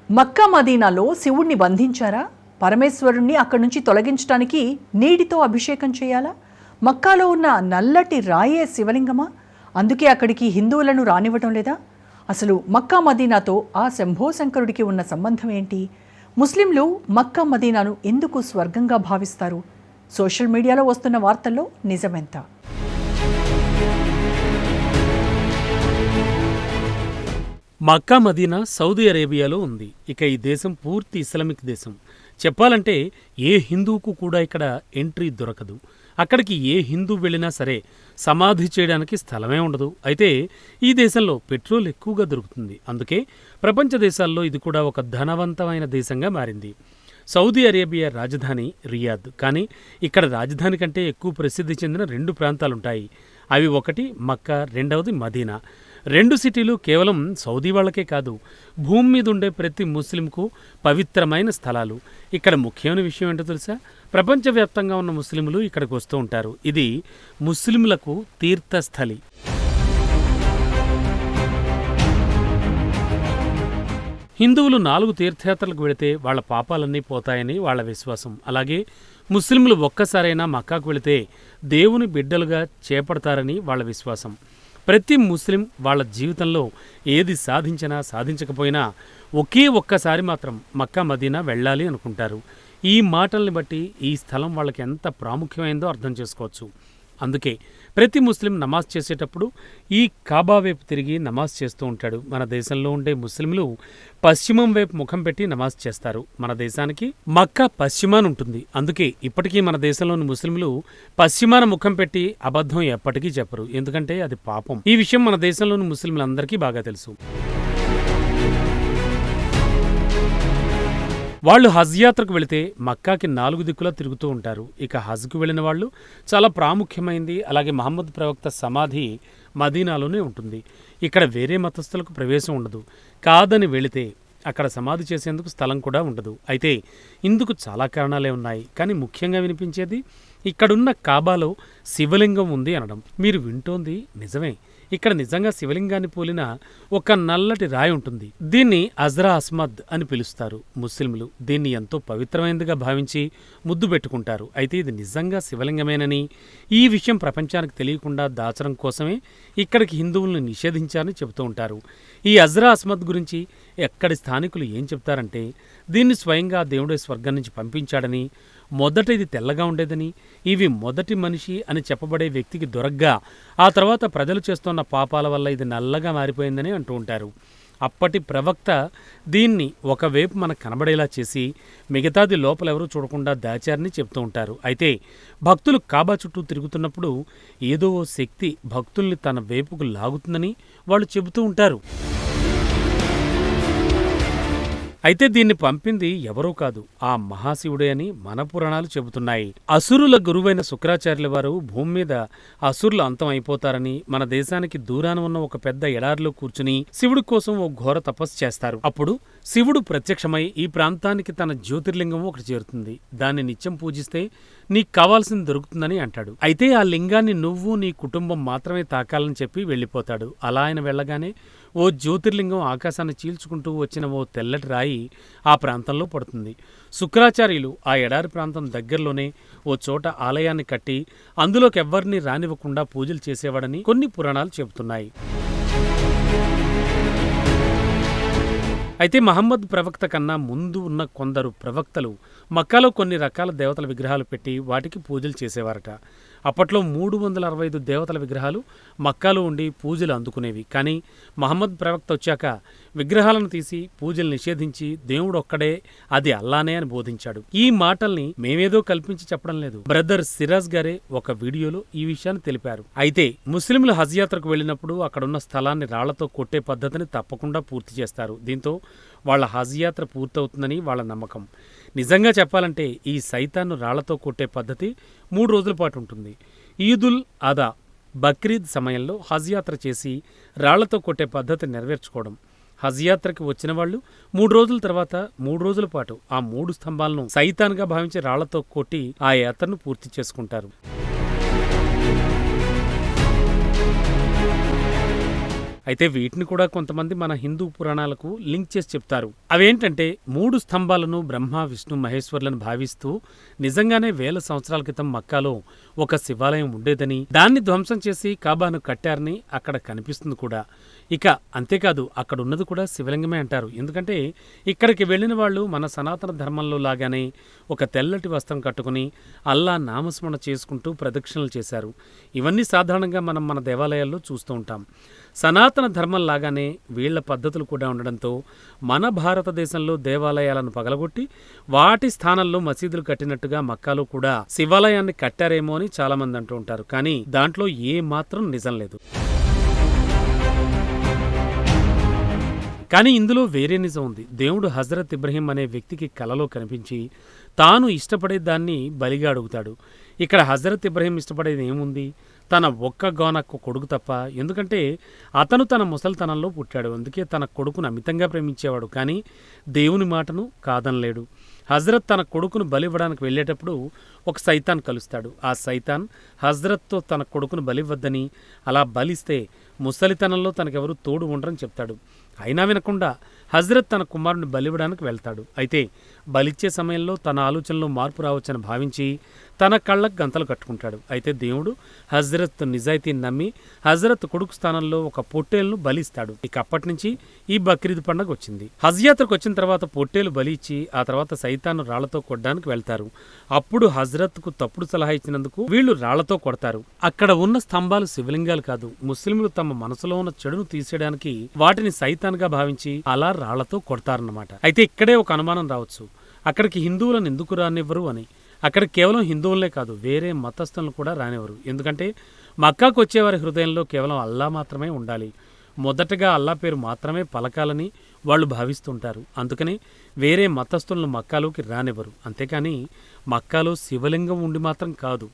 మక్కా మదీనాలో శివుణ్ణి బంధించారా? పరమేశ్వరుణ్ణి అక్కడి నుంచి తొలగించడానికి నీటితో అభిషేకం చేయాలా? మక్కాలో ఉన్న నల్లటి రాయే శివలింగమా? అందుకే అక్కడికి హిందువులను రానివ్వటం లేదా? అసలు మక్కా మదీనాతో ఆ శంభో శంకరుడికి ఉన్న సంబంధం ఏంటి? ముస్లింలు మక్కా మదీనాను ఎందుకు స్వర్గంగా భావిస్తారు? సోషల్ మీడియాలో వస్తున్న వార్తల్లో నిజమెంత? మక్కా మదీనా సౌదీ అరేబియాలో ఉంది. ఇక ఈ దేశం పూర్తి ఇస్లామిక్ దేశం. చెప్పాలంటే ఏ హిందువుకు కూడా ఇక్కడ ఎంట్రీ దొరకదు. అక్కడికి ఏ హిందూ వెళ్ళినా సరే సమాధి చేయడానికి స్థలమే ఉండదు. అయితే ఈ దేశంలో పెట్రోల్ ఎక్కువగా దొరుకుతుంది. అందుకే ప్రపంచ దేశాల్లో ఇది కూడా ఒక ధనవంతమైన దేశంగా మారింది. సౌదీ అరేబియా రాజధాని రియాద్. కానీ ఇక్కడ రాజధాని కంటే ఎక్కువ ప్రసిద్ధి చెందిన 2 ప్రాంతాలుంటాయి. అవి ఒకటి మక్కా, రెండవది మదీనా. 2 సిటీలు కేవలం సౌదీ వాళ్ళకే కాదు, భూమి మీద ఉండే ప్రతి ముస్లింకు పవిత్రమైన స్థలాలు. ఇక్కడ ముఖ్యమైన విషయం ఏంటో తెలుసా? ప్రపంచవ్యాప్తంగా ఉన్న ముస్లింలు ఇక్కడికి వస్తూ ఉంటారు. ఇది ముస్లింలకు తీర్థస్థలి. హిందువులు 4 తీర్థయాత్రలకు వెళితే వాళ్ళ పాపాలన్నీ పోతాయని వాళ్ళ విశ్వాసం. అలాగే ముస్లింలు ఒక్కసారైనా మక్కాకు వెళితే దేవుని బిడ్డలుగా చేపడతారని వాళ్ళ విశ్వాసం. ప్రతి ముస్లిం వాళ్ళ జీవితంలో ఏది సాధించినా సాధించకపోయినా ఒక్కసారి మాత్రం మక్కా మదీనా వెళ్ళాలి అనుకుంటారు. ఈ మాటల్ని బట్టి ఈ స్థలం వాళ్ళకి ఎంత ప్రాముఖ్యమైందో అర్థం చేసుకోవచ్చు. అందుకే ప్రతి ముస్లిం నమాజ్ చేసేటప్పుడు ఈ కాబా వైపు తిరిగి నమాజ్ చేస్తూ ఉంటాడు. మన దేశంలో ఉండే ముస్లింలు పశ్చిమం వైపు ముఖం పెట్టి నమాజ్ చేస్తారు. మన దేశానికి మక్కా పశ్చిమాన ఉంటుంది. అందుకే ఇప్పటికీ మన దేశంలోని ముస్లింలు పశ్చిమాన ముఖం పెట్టి అబద్ధం ఎప్పటికీ చెప్పరు. ఎందుకంటే అది పాపం. ఈ విషయం మన దేశంలోని ముస్లింలందరికీ బాగా తెలుసు. వాళ్ళు హజ్ యాత్రకు వెళితే మక్కాకి 4 దిక్కులా తిరుగుతూ ఉంటారు. ఇక హజ్కు వెళ్ళిన వాళ్ళు చాలా ప్రాముఖ్యమైంది. అలాగే మహమ్మద్ ప్రవక్త సమాధి మదీనాలోనే ఉంటుంది. ఇక్కడ వేరే మతస్థులకు ప్రవేశం ఉండదు. కాదని వెళితే అక్కడ సమాధి చేసేందుకు స్థలం కూడా ఉండదు. అయితే ఇందుకు చాలా కారణాలే ఉన్నాయి. కానీ ముఖ్యంగా వినిపించేది ఇక్కడున్న కాబాలో శివలింగం ఉంది అనడం. మీరు వింటోంది నిజమే. ఇక్కడ నిజంగా శివలింగాన్ని పోలిన ఒక నల్లటి రాయి ఉంటుంది. దీన్ని అజ్రా అస్మద్ అని పిలుస్తారు. ముస్లింలు దీన్ని ఎంతో పవిత్రమైనదిగా భావించి ముద్దు పెట్టుకుంటారు. అయితే ఇది నిజంగా శివలింగమేనని, ఈ విషయం ప్రపంచానికి తెలియకుండా దాచడం కోసమే ఇక్కడికి హిందువులను నిషేధించారని చెబుతూ ఉంటారు. ఈ అజ్రా అస్మద్ గురించి ఎక్కడి స్థానికులు ఏం చెప్తారంటే, దీన్ని స్వయంగా దేవుడే స్వర్గం నుంచి పంపించాడని, మొదట ఇది తెల్లగా ఉండేదని, ఇవి మొదటి మనిషి అని చెప్పబడే వ్యక్తికి దొరగ్గా ఆ తర్వాత ప్రజలు చేస్తున్న పాపాల వల్ల ఇది నల్లగా మారిపోయిందని అంటూ ఉంటారు. అప్పటి ప్రవక్త దీన్ని ఒకవైపు మనకు కనబడేలా చేసి మిగతాది లోపలెవరూ చూడకుండా దాచారని చెప్తూ ఉంటారు. అయితే భక్తులు కాబా చుట్టూ తిరుగుతున్నప్పుడు ఏదో ఓ శక్తి భక్తుల్ని తన వైపుకు లాగుతుందని వాళ్ళు చెబుతూ ఉంటారు. అయితే దీన్ని పంపింది ఎవరో కాదు, ఆ మహాశివుడే అని మన పురాణాలు చెబుతున్నాయి. అసురుల గురువైన శుక్రాచార్యుల వారు భూమి మీద అసురులు అంతం అయిపోతారని మన దేశానికి దూరాన ఉన్న ఒక పెద్ద ఎడారిలో కూర్చుని శివుడి కోసం ఓ ఘోర తపస్సు చేస్తారు. అప్పుడు శివుడు ప్రత్యక్షమై ఈ ప్రాంతానికి తన జ్యోతిర్లింగం ఒకటి చేరుతుంది. దాన్ని నిత్యం పూజిస్తే నీకు కావాల్సింది దొరుకుతుందని అంటాడు. అయితే ఆ లింగాన్ని నువ్వు నీ కుటుంబం మాత్రమే తాకాలని చెప్పి వెళ్ళిపోతాడు. అలా ఆయన వెళ్ళగానే ఓ జ్యోతిర్లింగం ఆకాశాన్ని చీల్చుకుంటూ వచ్చిన ఓ తెల్లటి రాయి ఆ ప్రాంతంలో పడుతుంది. శుక్రాచార్యులు ఆ ఎడారి ప్రాంతం దగ్గరలోనే ఓ చోట ఆలయాన్ని కట్టి అందులోకి ఎవ్వరినీ రానివ్వకుండా పూజలు చేసేవాడని కొన్ని పురాణాలు చెబుతున్నాయి. అయితే మహమ్మద్ ప్రవక్త కన్నా ముందు ఉన్న కొందరు ప్రవక్తలు మక్కాలో కొన్ని రకాల దేవతల విగ్రహాలు పెట్టి వాటికి పూజలు చేసేవారట. అప్పట్లో 365 దేవతల విగ్రహాలు మక్కాలో ఉండి పూజలు అందుకునేవి. కానీ మహమ్మద్ ప్రవక్త వచ్చాక విగ్రహాలను తీసి పూజలు నిషేధించి దేవుడొక్కడే, అది అల్లానే అని బోధించాడు. ఈ మాటల్ని మేమేదో కల్పించి చెప్పడం లేదు. బ్రదర్ సిరాజ్ గారే ఒక వీడియోలో ఈ విషయాన్ని తెలిపారు. అయితే ముస్లింలు హజ్ యాత్రకు వెళ్ళినప్పుడు అక్కడున్న స్థలాన్ని రాళ్లతో కొట్టే పద్ధతిని తప్పకుండా పూర్తి చేస్తారు. దీంతో వాళ్ళ హజ్ యాత్ర పూర్తవుతుందని వాళ్ళ నమ్మకం. నిజంగా చెప్పాలంటే ఈ సైతాన్ను రాళ్లతో కొట్టే పద్ధతి 3 రోజుల పాటు ఉంటుంది. ఈదుల్ అదా, బక్రీద్ సమయంలో హజ్ యాత్ర చేసి రాళ్లతో కొట్టే పద్ధతి నెరవేర్చుకోవడం. హజ్ యాత్రకి వచ్చిన వాళ్ళు 3 రోజుల తర్వాత 3 రోజుల పాటు ఆ 3 స్తంభాలను సైతాన్గా భావించి రాళ్లతో కొట్టి ఆ యాత్రను పూర్తి చేసుకుంటారు. అయితే వీటిని కూడా కొంతమంది మన హిందూ పురాణాలకు లింక్ చేసి చెప్తారు. అవేంటంటే 3 స్తంభాలను బ్రహ్మ విష్ణు మహేశ్వర్లను భావిస్తూ నిజంగానే వేల సంవత్సరాల క్రితం మక్కాలో ఒక శివాలయం ఉండేదని, దాన్ని ధ్వంసం చేసి కాబాను కట్టారని అక్కడ కనిపిస్తుంది కూడా. ఇక అంతేకాదు అక్కడ ఉన్నది కూడా శివలింగమే అంటారు. ఎందుకంటే ఇక్కడికి వెళ్ళిన వాళ్ళు మన సనాతన ధర్మంలో లాగానే ఒక తెల్లటి వస్త్రం కట్టుకుని అల్లా నామస్మరణ చేసుకుంటూ ప్రదక్షిణలు చేశారు. ఇవన్నీ సాధారణంగా మనం మన దేవాలయాల్లో చూస్తూ ఉంటాం. సనాతన ధర్మం లాగానే వీళ్ల పద్ధతులు కూడా ఉండడంతో మన భారతదేశంలో దేవాలయాలను పగలగొట్టి వాటి స్థానంలో మసీదులు కట్టినట్టుగా మక్కాలో కూడా శివాలయాన్ని కట్టారేమో అని చాలామంది అంటూ ఉంటారు. కానీ దాంట్లో ఏ మాత్రం నిజం లేదు. కానీ ఇందులో వేరే నిజం ఉంది. దేవుడు హజరత్ ఇబ్రహీం అనే వ్యక్తికి కలలో కనిపించి తాను ఇష్టపడే దాన్ని బలిగా అడుగుతాడు. ఇక్కడ హజరత్ ఇబ్రహీం ఇష్టపడేది ఏముంది? తన ఒక్కగానొక్క కొడుకు తప్ప. ఎందుకంటే అతను తన ముసలితనంలో పుట్టాడు, అందుకే తన కొడుకును అమితంగా ప్రేమించేవాడు. కానీ దేవుని మాటను కాదనలేడు. హజరత్ తన కొడుకును బలివ్వడానికి వెళ్ళేటప్పుడు ఒక సైతాన్ కలుస్తాడు. ఆ సైతాన్ హజరత్తో తన కొడుకును బలివ్వద్దని, అలా బలిస్తే ముసలితనంలో తనకెవరూ తోడు ఉండరని చెప్తాడు. అయినా వినకుండా హజరత్ తన కుమారుని బలివ్వడానికి వెళ్తాడు. అయితే బలిచ్చే సమయంలో తన ఆలోచనలో మార్పు రావచ్చని భావించి తన కళ్ళకు గంతలు కట్టుకుంటాడు. అయితే దేవుడు హజరత్ నిజాయితీని నమ్మి హజరత్ కొడుకు స్థానంలో ఒక పొట్టేలును బలిస్తాడు. ఇక అప్పటి నుంచి ఈ బక్రీద్ పండుగ వచ్చింది. హజ్ యాత్రకు వచ్చిన తర్వాత పొట్టేలు బలి ఇచ్చి ఆ తర్వాత సైతాను రాళ్లతో కొట్టడానికి వెళ్తారు. అప్పుడు హజరత్కు తప్పుడు సలహా ఇచ్చినందుకు వీళ్లు రాళ్లతో కొడతారు. అక్కడ ఉన్న స్తంభాలు శివలింగాలు కాదు. ముస్లింలు తమ మనసులో ఉన్న చెడును తీసేయడానికి వాటిని సైతాన్గా భావించి అలా రాళ్లతో కొడతారన్నమాట. అయితే ఇక్కడే ఒక అనుమానం రావచ్చు, అక్కడికి హిందువులను ఎందుకు రానివ్వరు అని. అక్కడ కేవలం హిందువులే కాదు, వేరే మతస్థులను కూడా రానివ్వరు. ఎందుకంటే మక్కాకు వచ్చేవారి హృదయంలో కేవలం అల్లా మాత్రమే ఉండాలి, మొదటగా అల్లా పేరు మాత్రమే పలకాలని వాళ్ళు భావిస్తుంటారు. అందుకని వేరే మతస్థులను మక్కాలోకి రానివ్వరు. అంతేకాని మక్కాలో శివలింగం ఉండి మాత్రం కాదు.